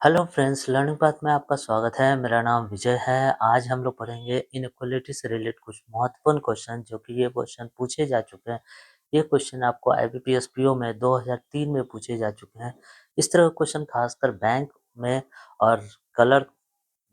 Hello friends, learning path में आपका स्वागत है। मेरा नाम विजय है। आज हम लोग पढ़ेंगे इनइक्वालिटी से रिलेटेड कुछ महत्वपूर्ण क्वेश्चन, जो कि ये क्वेश्चन पूछे जा चुके हैं। ये क्वेश्चन आपको आईबीपीएस पीओ में 2003 में पूछे जा चुके हैं। इस तरह के क्वेश्चन खासकर बैंक में और कलर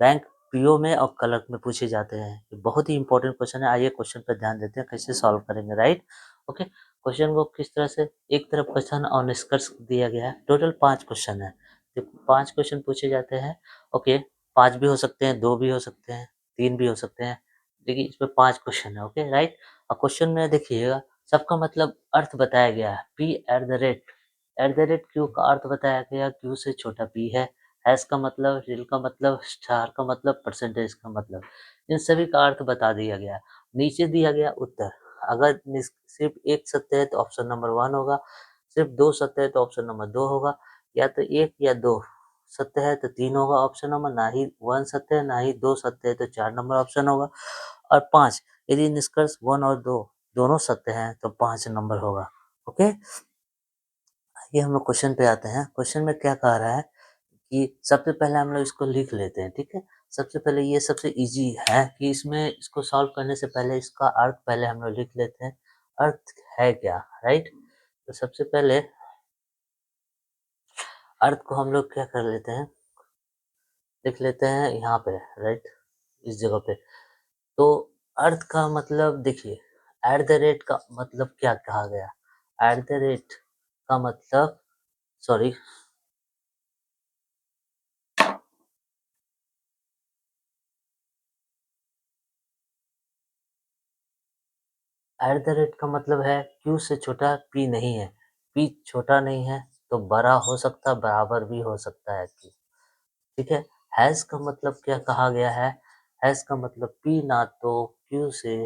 बैंक पीओ में और क्लर्क में पूछे जाते हैं। ये बहुत ही इंपॉर्टेंट क्वेश्चन है। आइए क्वेश्चन पर ध्यान देते हैं, कैसे सॉल्व करेंगे। Right, okay. क्वेश्चन को किस तरह से, एक तरफ क्वेश्चन और निष्कर्ष दिया गया है। टोटल 5 क्वेश्चन है। तो 5 क्वेश्चन पूछे जाते हैं। ओके, 5 भी हो सकते हैं, 2 भी हो सकते हैं, 3 भी हो सकते हैं, लेकिन इसमें 5 क्वेश्चन है। Okay, right. और क्वेश्चन में देखिएगा, सबका मतलब अर्थ बताया गया है। P eight the rate Q का अर्थ बताया गया, क्यू से छोटा पी है। हैश का मतलब, रिल का मतलब, स्टार का मतलब, परसेंटेज का मतलब, इन सभी का अर्थ बता दिया गया। नीचे दिया गया उत्तर। अगर सिर्फ एक सत्य है तो ऑप्शन नंबर 1 होगा, सिर्फ 2 सत्य है तो ऑप्शन नंबर 2 होगा, या तो 1 या 2 सत्य है तो 3 होगा ऑप्शन नंबर, ना ही 1 सत्य है ना ही 2 सत्य है तो 4 नंबर ऑप्शन होगा, और 5 यदि निष्कर्ष 1 और 2 दोनों सत्य हैं तो 5 नंबर होगा। ओके, ये हम लोग क्वेश्चन पे आते हैं। क्वेश्चन में क्या कह रहा है कि सबसे पहले हम लोग इसको लिख लेते हैं। ठीक है, सबसे पहले ये सबसे इजी है कि इसमें इसको सॉल्व करने से पहले इसका अर्थ पहले हम लोग लिख लेते हैं। अर्थ है क्या, राइट। तो सबसे पहले अर्थ को हम लोग क्या कर लेते हैं, लिख लेते हैं यहाँ पे, राइट, इस जगह पे। तो अर्थ का मतलब देखिए, एट द रेट का मतलब क्या कहा गया। एट द रेट का मतलब, सॉरी, एट द रेट का मतलब है क्यू से छोटा पी नहीं है। पी छोटा नहीं है तो बड़ा हो सकता, बराबर भी हो सकता है पी। ठीक है। हैश का मतलब क्या कहा गया है। हैश का मतलब पी ना तो क्यू से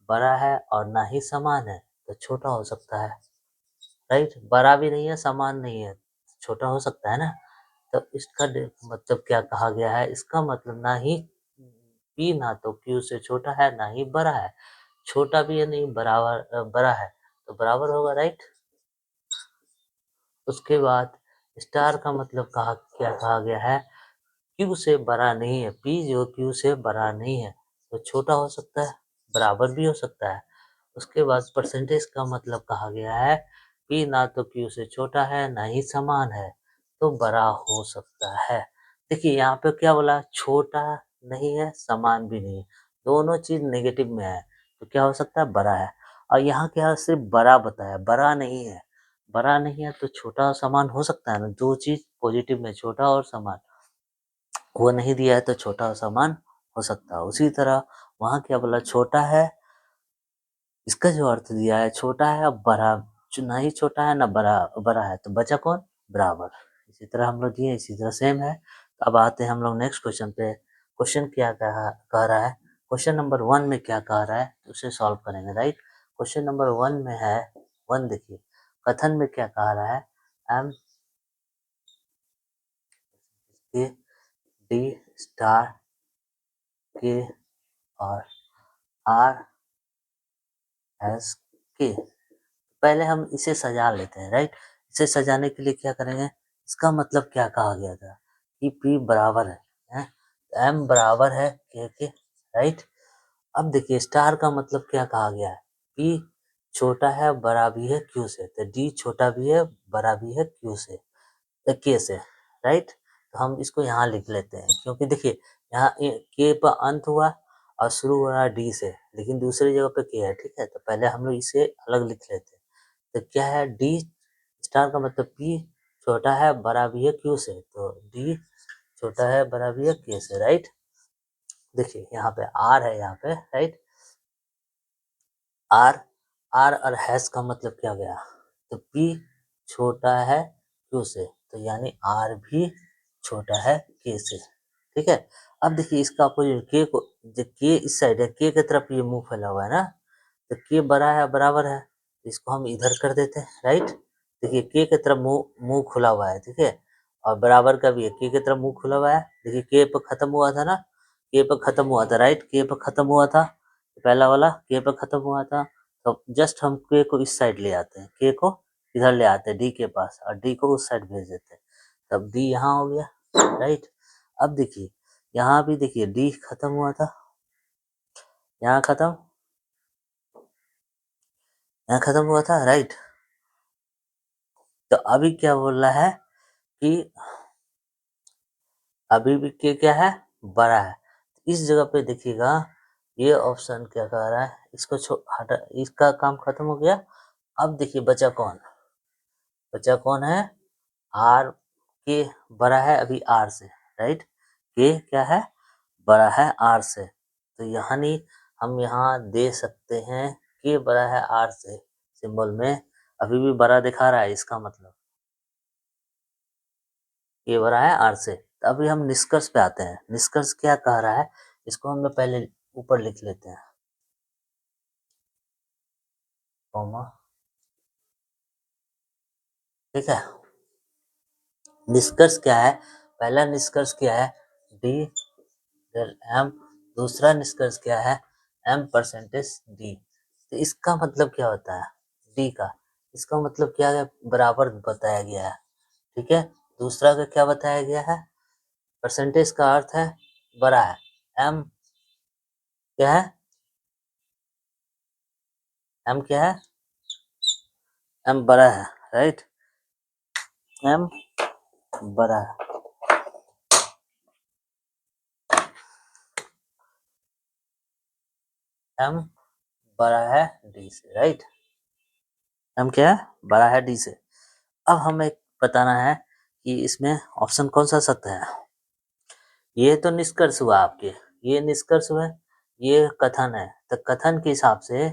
बड़ा है और ना ही समान है, तो छोटा हो सकता है। राइट, बड़ा भी नहीं है, समान नहीं है, छोटा हो सकता है ना। तो इसका मतलब क्या कहा गया है, इसका मतलब ना ही पी ना तो क्यू से छोटा है ना ही बड़ा है। छोटा भी है नहीं, बराबर बड़ा है, तो बराबर होगा। राइट, उसके बाद स्टार का मतलब क्या कहा गया है, क्यू से बड़ा नहीं है। पी जो क्यू से बड़ा नहीं है तो छोटा हो सकता है, बराबर भी हो सकता है। उसके बाद परसेंटेज का मतलब कहा गया है, पी ना तो क्यू से छोटा है ना ही समान है, तो बड़ा हो सकता है। देखिए यहाँ पे क्या बोला, छोटा नहीं है, समान भी नहीं है, दोनों चीज नेगेटिव में है, तो क्या हो सकता है, बड़ा है। और यहाँ क्या है, सिर्फ बड़ा बताया, बड़ा नहीं है। बड़ा नहीं है तो छोटा और समान हो सकता है ना, दो चीज पॉजिटिव में, छोटा और समान। वो नहीं दिया है तो छोटा और समान हो सकता है। उसी तरह वहाँ क्या बोला, छोटा है, इसका जो अर्थ दिया है छोटा है, अब बड़ा, ना ही छोटा है ना बड़ा बड़ा है, तो बचा कौन, बराबर। इसी तरह हम लोग दिए, इसी तरह सेम है। तो अब आते हैं हम लोग नेक्स्ट क्वेश्चन पे। क्वेश्चन क्या कह रहा है, क्वेश्चन नंबर 1 में क्या कह रहा है, तो उसे सॉल्व करेंगे। राइट, क्वेश्चन नंबर 1 में है, 1 देखिए, कथन में क्या कह रहा है, एम के डी स्टार के और आर एस के। पहले हम इसे सजा लेते हैं। राइट, इसे सजाने के लिए क्या करेंगे, इसका मतलब क्या कहा गया था कि P बराबर है, M बराबर है के। राइट, अब देखिए स्टार का मतलब क्या कहा गया है, P छोटा है बड़ा भी है Q से, तो D छोटा भी है बड़ा भी है Q से, तो K से। राइट, तो हम इसको यहाँ लिख लेते हैं, क्योंकि देखिए यहाँ K पर अंत हुआ और शुरू हो रहा है D से, लेकिन दूसरी जगह पे K है। ठीक है, तो पहले हम लोग इसे अलग लिख लेते हैं। तो क्या है, डी स्टार का मतलब पी छोटा है बड़ा भी है क्यू से, तो डी छोटा है बड़ा भी है क्यू से। राइट, देखिए यहाँ पे आर है, यहाँ पे, राइट, आर, आर और हैश का मतलब क्या गया, तो पी छोटा है क्यू से, तो यानी आर भी छोटा है के से। ठीक है, अब देखिए इसका अपोजिट के को, जो के इस साइड है, के की तरफ ये मुंह फैला हुआ है ना, तो के बड़ा है बराबर है, इसको हम इधर कर देते हैं। राइट, देखिए के की तरफ मुंह मुंह खुला हुआ है, ठीक है, और बराबर का भी है, के की तरफ मुंह खुला हुआ है। देखिए के पर खत्म हुआ था ना, के पर खत्म हुआ था। राइट, के पर खत्म हुआ था, पहला वाला के पर खत्म हुआ था, तो जस्ट हम के को इस साइड ले आते हैं, के को इधर ले आते हैं डी के पास, और डी को उस साइड भेज देते हैं, तब डी यहाँ हो गया। राइट। अब देखिए यहाँ भी देखिए डी खत्म हुआ था, यहाँ खत्म, यहाँ खत्म हुआ था, राइट। तो अभी क्या बोल रहा है कि अभी भी के क्या है, बड़ा है। इस जगह पे देखिएगा ये ऑप्शन क्या कह रहा है, इसको हटा, इसका काम खत्म हो गया। अब देखिए बचा कौन, बचा कौन है, आर के बड़ा है अभी आर से, राइट। के क्या है, बड़ा है आर से, तो यहाँ नहीं, हम यहाँ दे सकते हैं के बड़ा है आर से, सिंबल में अभी भी बड़ा दिखा रहा है, इसका मतलब के बड़ा है आर से। तो अभी हम निष्कर्ष पे आते हैं, निष्कर्ष क्या कह रहा है, इसको हम लोग पहले ऊपर लिख लेते हैं, कॉमा, ठीक है। निष्कर्ष क्या है, पहला निष्कर्ष क्या है, डी एम, दूसरा निष्कर्ष क्या है, एम परसेंटेज डी। तो इसका मतलब क्या होता है, डी का, इसका मतलब क्या है, बराबर बताया गया है, ठीक है। दूसरा का क्या बताया गया है, परसेंटेज का अर्थ है बड़ा है, एम क्या है, एम क्या है, एम बड़ा है, राइट, एम बड़ा है, एम बड़ा है डी से, राइट। एम क्या है, बड़ा है डी से। अब हमें बताना है कि इसमें ऑप्शन कौन सा सत्य है। ये तो निष्कर्ष हुआ आपके, ये निष्कर्ष हुआ, ये कथन है। तो कथन के हिसाब से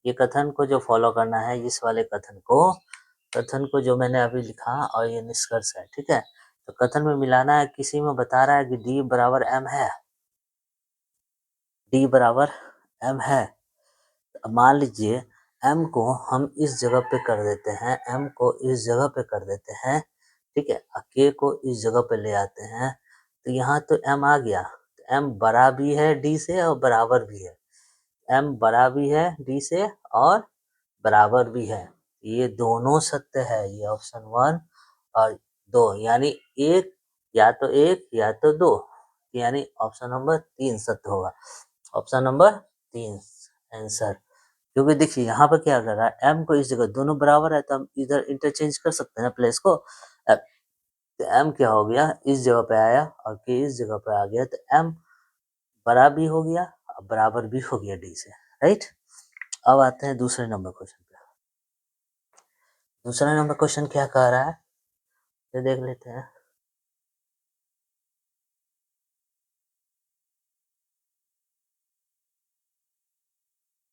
ये कथन को जो फॉलो करना है, इस वाले कथन को जो मैंने अभी लिखा और ये निष्कर्ष है, ठीक है। तो कथन में मिलाना है, किसी में बता रहा है कि डी बराबर एम है, डी बराबर एम है। मान लीजिए m को हम इस जगह पे कर देते हैं, m को इस जगह पे कर देते हैं, ठीक है, k को इस जगह पे ले आते हैं, तो यहाँ तो m आ गया, तो m बड़ा भी है d से और बराबर भी है, m बड़ा भी है d से और बराबर भी है, ये दोनों सत्य है, ये ऑप्शन 1 और 2, यानी एक या तो 2, यानी ऑप्शन नंबर 3 सत्य होगा, ऑप्शन नंबर 3 आंसर। क्योंकि देखिए यहाँ पर क्या कर रहा है, m को इस जगह दोनों बराबर है तो हम इधर इंटरचेंज कर सकते हैं प्लेस को। तो m क्या हो गया, इस जगह पे आया और k इस जगह पे आ गया, तो m बड़ा भी हो गया और बराबर भी हो गया d से, राइट। अब आते हैं दूसरे नंबर क्वेश्चन पे। दूसरा नंबर क्वेश्चन क्या कह रहा है, ये देख लेते हैं।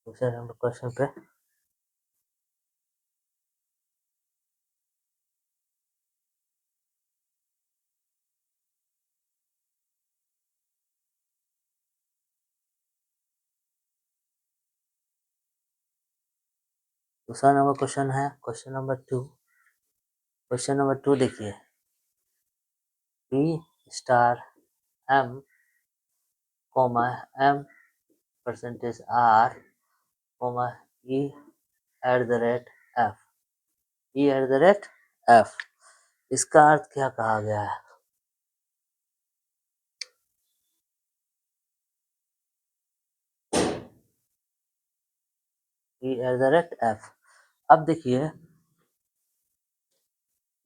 दूसरे नंबर क्वेश्चन पे दूसरा नंबर क्वेश्चन है क्वेश्चन नंबर 2। क्वेश्चन नंबर 2 देखिए, p star m comma m percentage r comma e at the rate F, E at the rate F, इसका अर्थ क्या कहा गया है, E at the rate F. अब देखिए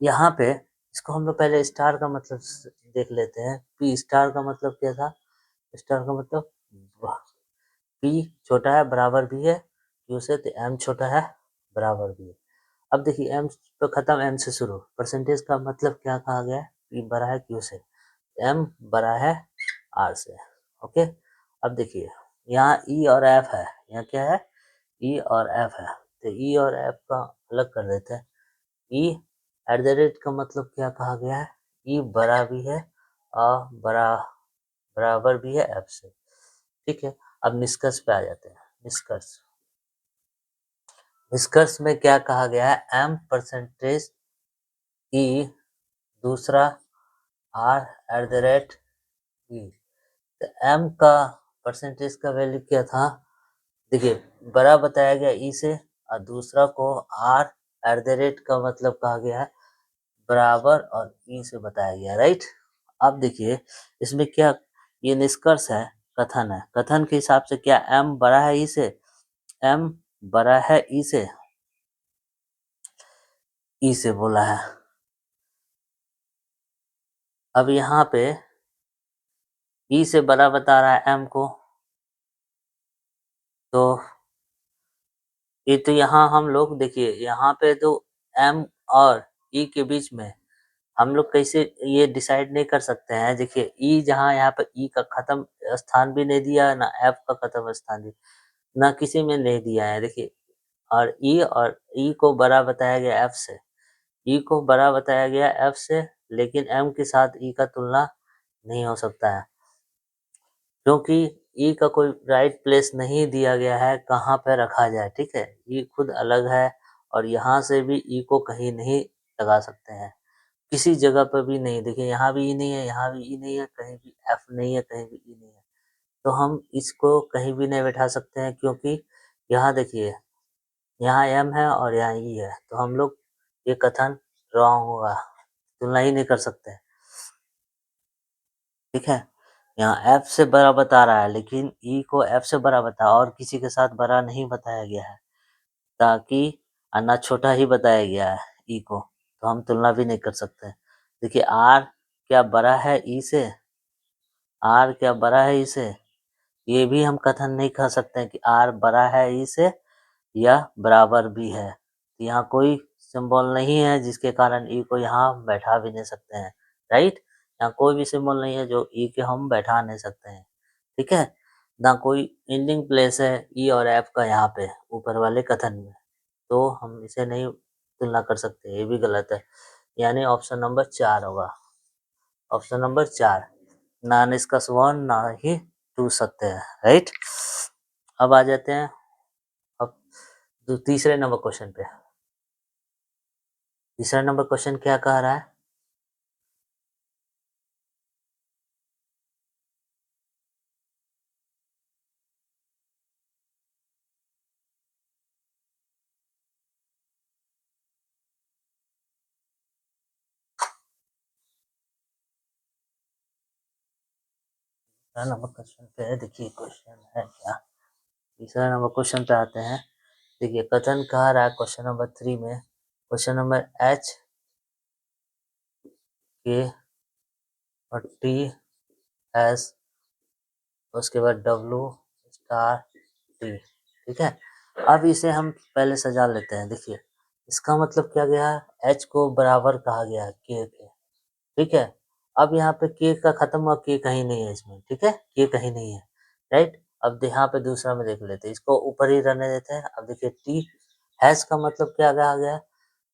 यहाँ पे इसको हम लोग पहले स्टार का मतलब देख लेते हैं। पी स्टार का मतलब क्या था, स्टार का मतलब पी छोटा है बराबर भी है क्यू से, तो एम छोटा है बराबर भी है। अब देखिए एम तो खत्म, एम से शुरू, परसेंटेज का मतलब क्या कहा गया है, पी बड़ा है क्यू से, एम बड़ा है आर से, ओके। अब देखिए यहाँ ई और एफ है, यहाँ क्या है, ई और एफ है, तो ई और एफ का अलग कर देते हैं। ई एट द रेट का मतलब क्या कहा गया है, ई बड़ा भी है और बराबर भी है एफ से, ठीक है। अब निष्कर्ष पे आ जाते हैं, निष्कर्ष, निष्कर्ष में क्या कहा गया है, एम परसेंटेज ई, दूसरा आर एट द रेट ई। तो एम का परसेंटेज का वैल्यू क्या था, देखिए बड़ा बताया गया ई से और दूसरा को आर एट द रेट का मतलब कहा गया है बराबर और ई से बताया गया, राइट। अब देखिए इसमें क्या ये निष्कर्ष है, कथन है। कथन के हिसाब से क्या m बड़ा है e से? m बड़ा है e से? e से बोला है। अब यहाँ पे e से बड़ा बता रहा है m को, तो ये तो यहाँ हम लोग देखिए यहाँ पे तो m और e के बीच में हम लोग कैसे ये डिसाइड नहीं कर सकते हैं। देखिए ई जहाँ यहाँ पे ई का खत्म स्थान भी नहीं दिया है, ना एफ का खत्म स्थान दिया, ना किसी में नहीं दिया है। देखिए और ई को बड़ा बताया गया एफ से, ई को बड़ा बताया गया एफ से, लेकिन एम के साथ ई का तुलना नहीं हो सकता है, क्योंकि ई का कोई राइट प्लेस नहीं दिया गया है कहाँ पे रखा जाए। ठीक है, ई खुद अलग है और यहाँ से भी ई को कहीं नहीं लगा सकते हैं, किसी जगह पर भी नहीं। देखिए यहाँ भी ई नहीं है, यहाँ भी ई नहीं है, कहीं भी एफ नहीं है, कहीं भी ई नहीं है, तो हम इसको कहीं भी नहीं बैठा सकते हैं, क्योंकि यहाँ देखिए यहाँ एम है और यहाँ ई है, तो हम लोग ये कथन रॉन्ग होगा, तुलना ही नहीं कर सकते। ठीक है, यहाँ एफ से बड़ा बता रहा है, लेकिन ई को एफ से बड़ा बता और किसी के साथ बड़ा नहीं बताया गया है, ताकि अन्ना छोटा ही बताया गया है ई को, तो हम तुलना भी नहीं कर सकते। देखिए आर क्या बड़ा है ई से? आर क्या बड़ा है ई से? ये भी हम कथन नहीं कर सकते हैं कि आर बड़ा है ई से या बराबर भी है। यहाँ कोई सिंबल नहीं है जिसके कारण ई को यहाँ बैठा भी नहीं सकते हैं, राइट। यहाँ कोई भी सिंबल नहीं है जो ई के हम बैठा नहीं सकते हैं। ठीक है, ना कोई एंडिंग प्लेस है ई और एफ का यहाँ पे ऊपर वाले कथन में, तो हम इसे नहीं तुलना कर सकते, ये भी गलत है। यानी ऑप्शन नंबर 4 होगा। ऑप्शन नंबर 4, ना निष्कर्ष 1 ना ही 2 सत्य है, राइट। अब आ जाते हैं अब तीसरे नंबर क्वेश्चन पे। तीसरा नंबर क्वेश्चन क्या कह रहा है? तीसरा नंबर क्वेश्चन पे देखिए क्वेश्चन है क्या। तीसरा नंबर क्वेश्चन पे आते हैं। देखिए कथन कह रहा है क्वेश्चन नंबर 3 में, क्वेश्चन नंबर एच के और टी एस, उसके बाद डब्लू स्टार टी। ठीक है, अब इसे हम पहले सजा लेते हैं। देखिए इसका मतलब क्या गया, एच को बराबर कहा गया के के। ठीक है, अब यहाँ पे के का खत्म हुआ, के कहीं नहीं है इसमें। ठीक है, के कहीं नहीं है, राइट। अब यहाँ पे दूसरा में देख लेते हैं, इसको ऊपर ही रहने देते हैं। अब देखिए टी हैश का मतलब क्या आ गया,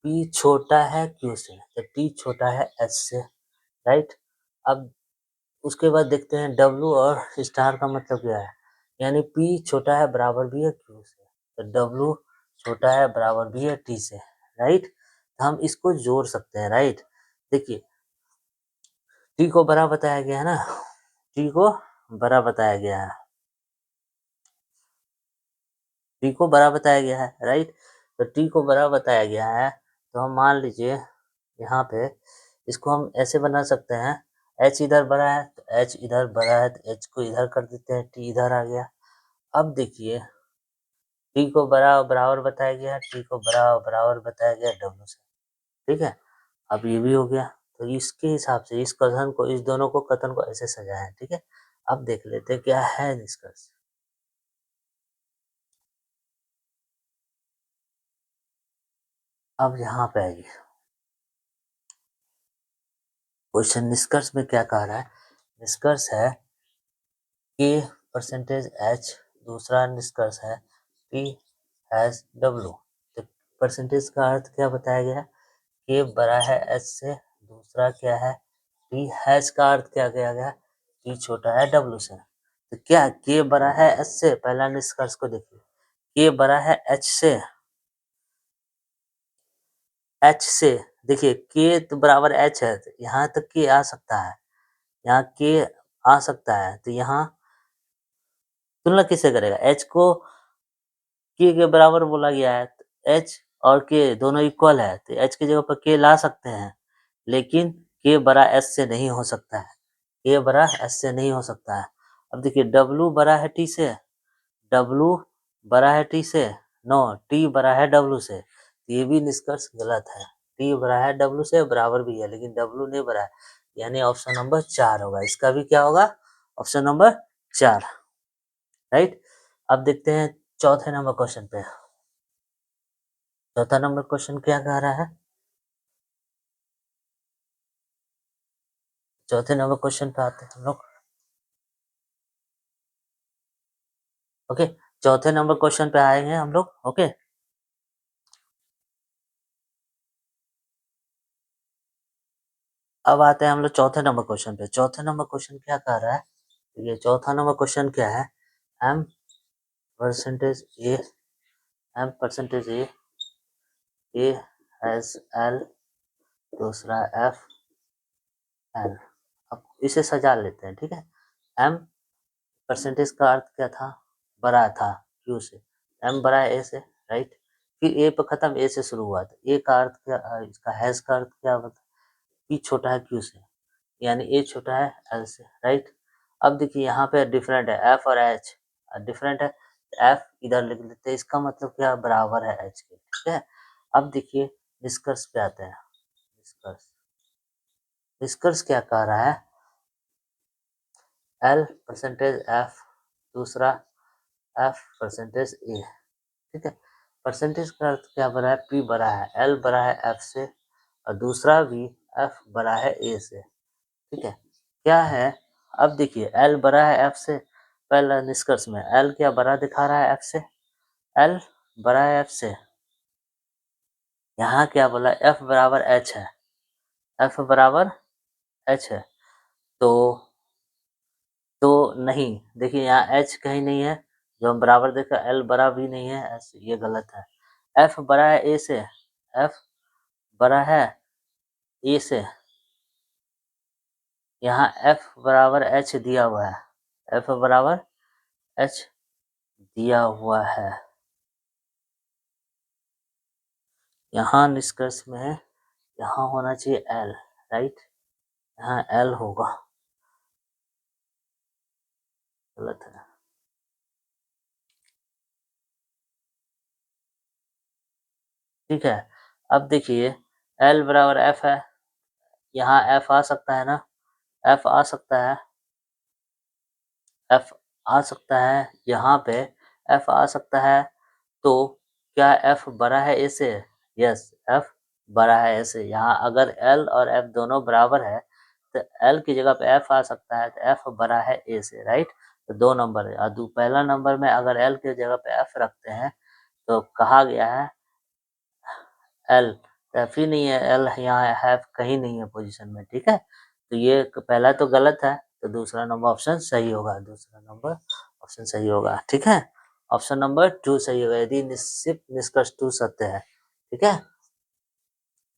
पी छोटा है क्यू से, तो टी छोटा है एच से, राइट। अब उसके बाद देखते हैं डब्लू और स्टार का मतलब क्या है, यानी पी छोटा है बराबर भी है क्यू से, तो डब्लू छोटा है बराबर भी है टी से, राइट। तो हम इसको जोड़ सकते हैं, राइट। देखिए टी को बड़ा बताया गया है ना, टी को बड़ा बताया गया है, टी को बड़ा बताया गया है, राइट। तो टी को बड़ा बताया गया है, तो हम मान लीजिए यहाँ पे इसको हम ऐसे बना सकते हैं, एच इधर बड़ा है तो एच इधर बड़ा है, तो एच को इधर कर देते हैं, टी इधर आ गया। अब देखिए टी को बराबर बताया गया है, टी को बराबर बताया गया डब्ल्यू से। ठीक है, अब ये भी हो गया, तो इसके हिसाब से इस कथन को, इस दोनों को कथन को ऐसे सजाया है। ठीक है, अब देख लेते हैं क्या है निष्कर्ष। अब यहाँ पे आइए, क्वेश्चन निष्कर्ष में क्या कह रहा है। निष्कर्ष है कि परसेंटेज एच, दूसरा निष्कर्ष है पी हैज डब्ल्यू। तो परसेंटेज का अर्थ क्या बताया गया, के बड़ा है एच से, दूसरा क्या है पी हैज का अर्थ क्या किया गया, पी छोटा है डब्ल्यू से। तो क्या के बड़ा है एच से, पहला निष्कर्ष को देखिए, के बड़ा है एच से, एच से। देखिए के तो बराबर एच है, तो यहाँ तक के आ सकता है, यहाँ के आ सकता है, तो यहाँ तुलना किससे करेगा, एच को के बराबर बोला गया है, तो एच और के दोनों इक्वल है, तो एच की जगह पर के ला सकते हैं, लेकिन के बड़ा एच से नहीं हो सकता है। ए बड़ा एस से नहीं हो सकता है। अब देखिए डब्लू बड़ा है टी से, डब्लू बड़ा है टी से, नो टी बड़ा है डब्लू से, ये भी निष्कर्ष गलत है। टी बड़ा है डब्लू से बराबर भी है, लेकिन डब्लू नहीं बड़ा है, यानी ऑप्शन नंबर 4 होगा। इसका भी क्या होगा? Option number 4, right. अब देखते हैं चौथे नंबर क्वेश्चन पे। चौथा नंबर क्वेश्चन क्या कह रहा है? चौथे नंबर क्वेश्चन पे आते हैं हम लोग। ओके, चौथे नंबर क्वेश्चन पे आएंगे हम लोग। ओके, अब आते हैं हम लोग चौथे नंबर क्वेश्चन पे। चौथे नंबर क्वेश्चन क्या कह रहा है? ये चौथा नंबर क्वेश्चन क्या है? M percentage A, M percentage A has L, दूसरा एफ एल। अब इसे सजा लेते हैं, ठीक है। एम परसेंटेज का अर्थ क्या था? बड़ा था क्यू से, एम बड़ा है ए से, राइट। फिर ए पे खत्म, ए से शुरू हुआ था। ए का अर्थ क्या, इसका हैज का अर्थ क्या बता? पी छोटा है क्यू से, यानी ए छोटा है एल से, राइट। अब देखिए यहाँ पे डिफरेंट है, एफ और एच डिफरेंट है, एफ इधर लिख लेते हैं, इसका मतलब क्या? बराबर है एच के, ठीक है। अब देखिए निष्कर्ष पे आते हैं। निष्कर्ष, निष्कर्ष क्या कह रहा है? एल परसेंटेज एफ, दूसरा एफ परसेंटेज ए, ठीक है। परसेंटेज का अर्थ क्या बड़ा है? पी बड़ा है, एल बड़ा है एफ से, और दूसरा भी एफ बड़ा है ए से, ठीक है। क्या है? अब देखिए एल बड़ा है एफ से, पहला निष्कर्ष में एल क्या बड़ा दिखा रहा है एफ से? एल बड़ा है एफ से। यहाँ क्या बोला? एफ बराबर एच है, एफ बराबर एच है। तो नहीं, देखिए यहाँ एच कहीं नहीं है, जो हम बराबर देखा, एल बड़ा भी नहीं है, ये गलत है। एफ बड़ा है ए से, एफ बड़ा है ए से, यहाँ एफ बराबर एच दिया हुआ है, एफ बराबर एच दिया हुआ है। यहाँ निष्कर्ष में है, यहाँ होना चाहिए एल, राइट, यहाँ एल होगा, गलत है। ठीक है, अब देखिए एल बराबर एफ है, यहाँ एफ आ सकता है ना, एफ आ सकता है, एफ आ सकता है, यहाँ पे एफ आ सकता है। तो क्या एफ बड़ा है ए से? यस, एफ बड़ा है ए से। यहाँ अगर एल और एफ दोनों बराबर है, तो एल की जगह पे एफ आ सकता है, तो एफ बड़ा है ए से, राइट। तो 2 नंबर है, और पहला नंबर में अगर एल की जगह पे एफ रखते हैं, तो कहा गया है एल, एफ ही नहीं है, एल यहाँ है कहीं नहीं है पोजीशन में, ठीक है। तो ये पहला तो गलत है, तो दूसरा नंबर ऑप्शन सही होगा, दूसरा नंबर ऑप्शन सही होगा, ठीक है। ऑप्शन नंबर 2 सही होगा, यदि सिर्फ निष्कर्ष 2 सत्य है, ठीक है।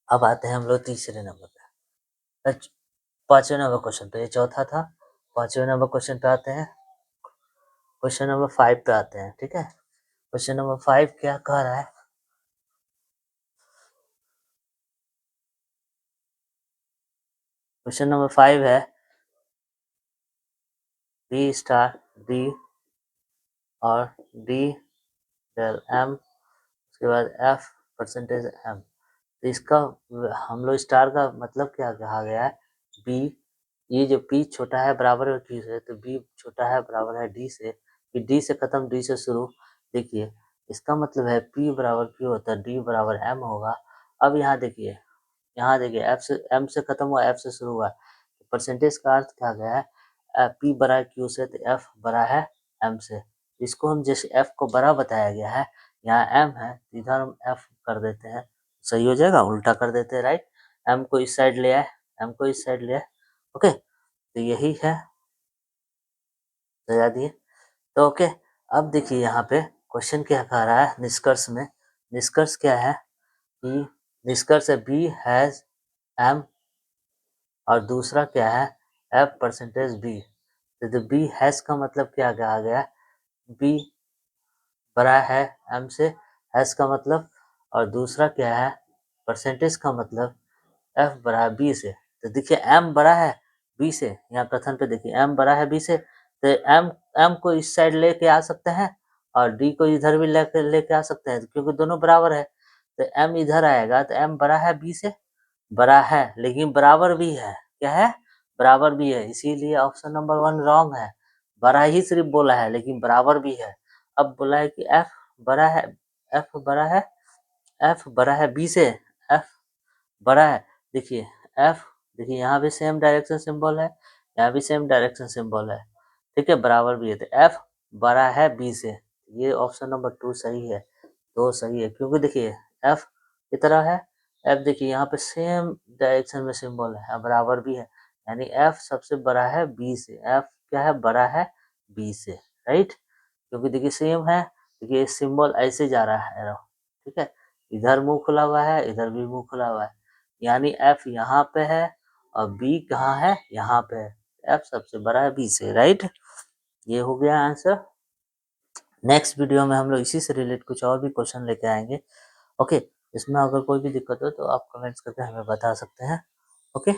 अब आते हैं हम लोग तीसरे नंबर पे, पांचवें नंबर क्वेश्चन पे, ये चौथा था, पांचवें नंबर क्वेश्चन पे आते हैं। क्वेश्चन नंबर 5 पे आते हैं, ठीक है। क्वेश्चन नंबर 5 क्या कह रहा है? क्वेश्चन नंबर 5 है बी स्टार डी और डी डेल एम, उसके बाद एफ परसेंटेज एम। तो इसका हम लोग स्टार का मतलब क्या कहा गया है? बी, ये जो पी छोटा है बराबर है क्यू से, तो बी छोटा है बराबर है डी से, फिर डी से खत्म, डी से शुरू। देखिए इसका मतलब है पी बराबर क्यू होता है, डी बराबर एम होगा। अब यहाँ देखिए, एफ से, एम से खत्म हुआ, एफ से शुरू हुआ, तो परसेंटेज का अर्थ क्या गया है? पी बड़ा है क्यू से, तो एफ बड़ा है एम से। इसको हम जैसे एफ को बड़ा बताया गया है, यहाँ एम है, तो इधर हम एफ कर देते हैं, सही हो जाएगा, उल्टा कर देते हैं, राइट। एम को इस साइड ले आए, एम को इस साइड ले आए, ओके। तो यही है, सजा दिए। तो ओके, अब देखिए यहाँ पे क्वेश्चन क्या कह रहा है निष्कर्ष में? निष्कर्ष क्या है कि निष्कर्ष है बी हैज एम, और दूसरा क्या है? F percentage B. तो बी हैज का मतलब क्या कहा गया? बी बड़ा है एम से, हैज का मतलब, और दूसरा क्या है? परसेंटेज का मतलब एफ बड़ा है बी से। तो देखिए एम बड़ा है, बी से, यहाँ कथन पे देखिए m बड़ा है b से, तो m को इस साइड लेके आ सकते हैं और d को इधर भी लेके आ सकते हैं क्योंकि दोनों बराबर है। तो m इधर आएगा तो m बड़ा है b से, बड़ा है लेकिन बराबर भी है। क्या है? बराबर भी है, इसीलिए ऑप्शन नंबर 1 रॉन्ग है। बड़ा ही सिर्फ बोला है लेकिन बराबर भी है। अब बोला है कि f बड़ा है, f बड़ा है b से, f बड़ा है। देखिए f, देखिए यहाँ भी सेम डायरेक्शन सिंबल है, यहाँ भी सेम डायरेक्शन सिंबल है, ठीक है, बराबर भी है। तो f बड़ा है b से, ये ऑप्शन नंबर 2 सही है, 2 सही है क्योंकि देखिए f की तरह है, f देखिए यहाँ पे सेम डायरेक्शन में सिंबल है, बराबर भी है, यानी f सबसे बड़ा है b से, f क्या है? बड़ा है b से, राइट, क्योंकि देखिए सेम है, देखिए सिंबल ऐसे जा रहा है एरो, ठीक है, इधर मुंह खुला हुआ है, इधर भी मुंह खुला हुआ है, यानी f यहाँ पे है और b कहाँ है? यहाँ पे है, f सबसे बड़ा है b से, राइट। ये हो गया आंसर। नेक्स्ट वीडियो में हम लोग इसी से रिलेटेड कुछ और भी क्वेश्चन लेके आएंगे। ओके, इसमें अगर कोई भी दिक्कत हो तो आप कमेंट्स करके हमें बता सकते हैं। ओके।